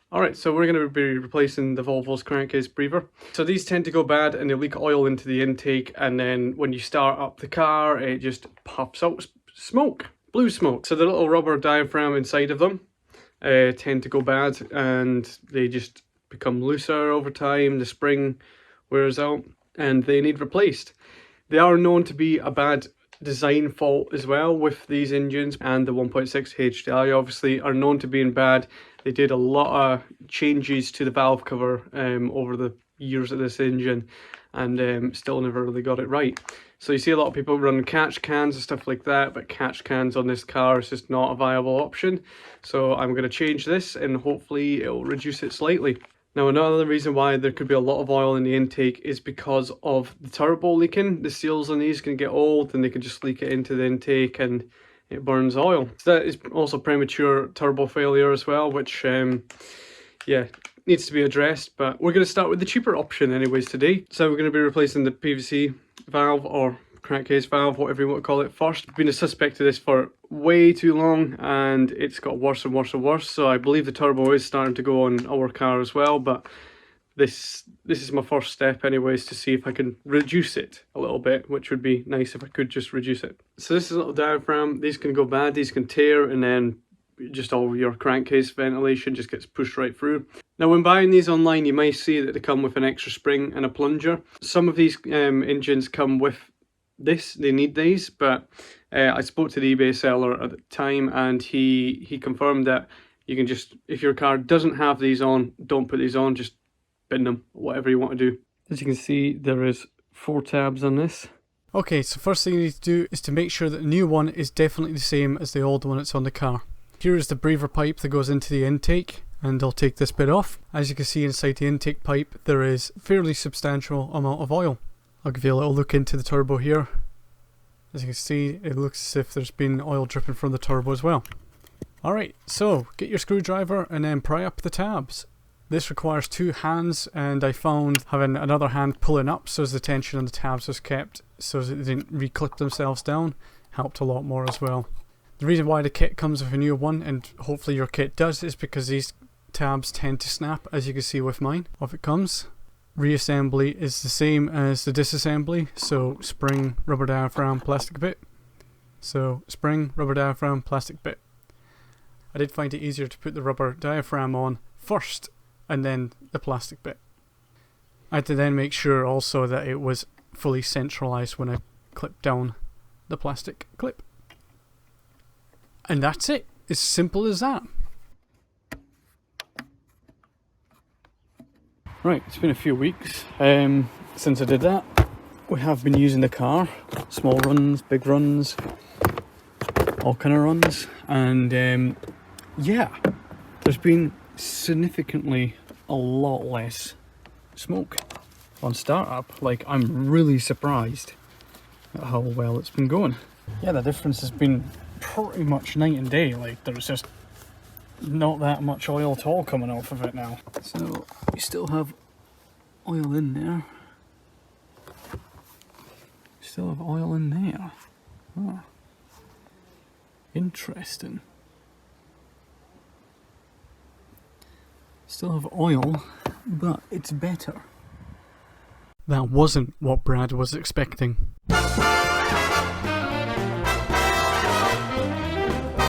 Alright, so we're going to be replacing the Volvo's crankcase breather. So these tend to go bad and they leak oil into the intake, and then when you start up the car it just puffs out smoke, blue smoke. So the little rubber diaphragm inside of them tend to go bad and they just become looser over time, the spring wears out and they need replaced. They are known to be a bad design fault as well with these engines, and the 1.6 HDI obviously are known to being bad. They did a lot of changes to the valve cover over the years of this engine, and still never really got it right. So you see a lot of people run catch cans and stuff like that, but catch cans on this car is just not a viable option. So I'm going to change this and hopefully it'll reduce it slightly. Now, another reason why there could be a lot of oil in the intake is because of the turbo leaking. The seals on these can get old and they can just leak it into the intake and it burns oil. So that is also premature turbo failure as well, which yeah, needs to be addressed. But we're going to start with the cheaper option anyways today. So we're going to be replacing the PVC valve or crankcase valve, whatever you want to call it, first. I've been a suspect of this for way too long and it's got worse and worse and worse. So I believe the turbo is starting to go on our car as well, but this is my first step anyways to see if I can reduce it a little bit, which would be nice if I could just reduce it. So this is a little diaphragm. These can go bad, these can tear, and then just all your crankcase ventilation just gets pushed right through. Now when buying these online you might see that they come with an extra spring and a plunger. Some of these engines come with this, they need these, but I spoke to the eBay seller at the time and he confirmed that you can just, if your car doesn't have these on, don't put these on, just bin them, whatever you want to do. As you can see, there is 4 tabs on this. Okay, so first thing you need to do is to make sure that the new one is definitely the same as the old one that's on the car. Here is the breather pipe that goes into the intake, and I'll take this bit off. As you can see inside the intake pipe there is a fairly substantial amount of oil. I'll give you a little look into the turbo here. As you can see, it looks as if there's been oil dripping from the turbo as well. Alright, so get your screwdriver and then pry up the tabs. This requires 2 hands, and I found having another hand pulling up so as the tension on the tabs was kept so that they didn't re-clip themselves down helped a lot more as well. The reason why the kit comes with a new one, and hopefully your kit does, is because these tabs tend to snap, as you can see with mine. Off it comes. Reassembly is the same as the disassembly, so spring, rubber diaphragm, plastic bit. So spring, rubber diaphragm, plastic bit. I did find it easier to put the rubber diaphragm on first and then the plastic bit. I had to then make sure also that it was fully centralized when I clipped down the plastic clip. And that's it. As simple as that. Right, it's been a few weeks since I did that. We have been using the car, small runs, big runs, all kind of runs, and yeah, there's been significantly a lot less smoke on startup. Like, I'm really surprised at how well it's been going. Yeah, the difference has been pretty much night and day. Like, there's just not that much oil at all coming off of it now. So you still have oil in there. Still have oil in there. Oh, interesting. Still have oil, but it's better. That wasn't what Brad was expecting.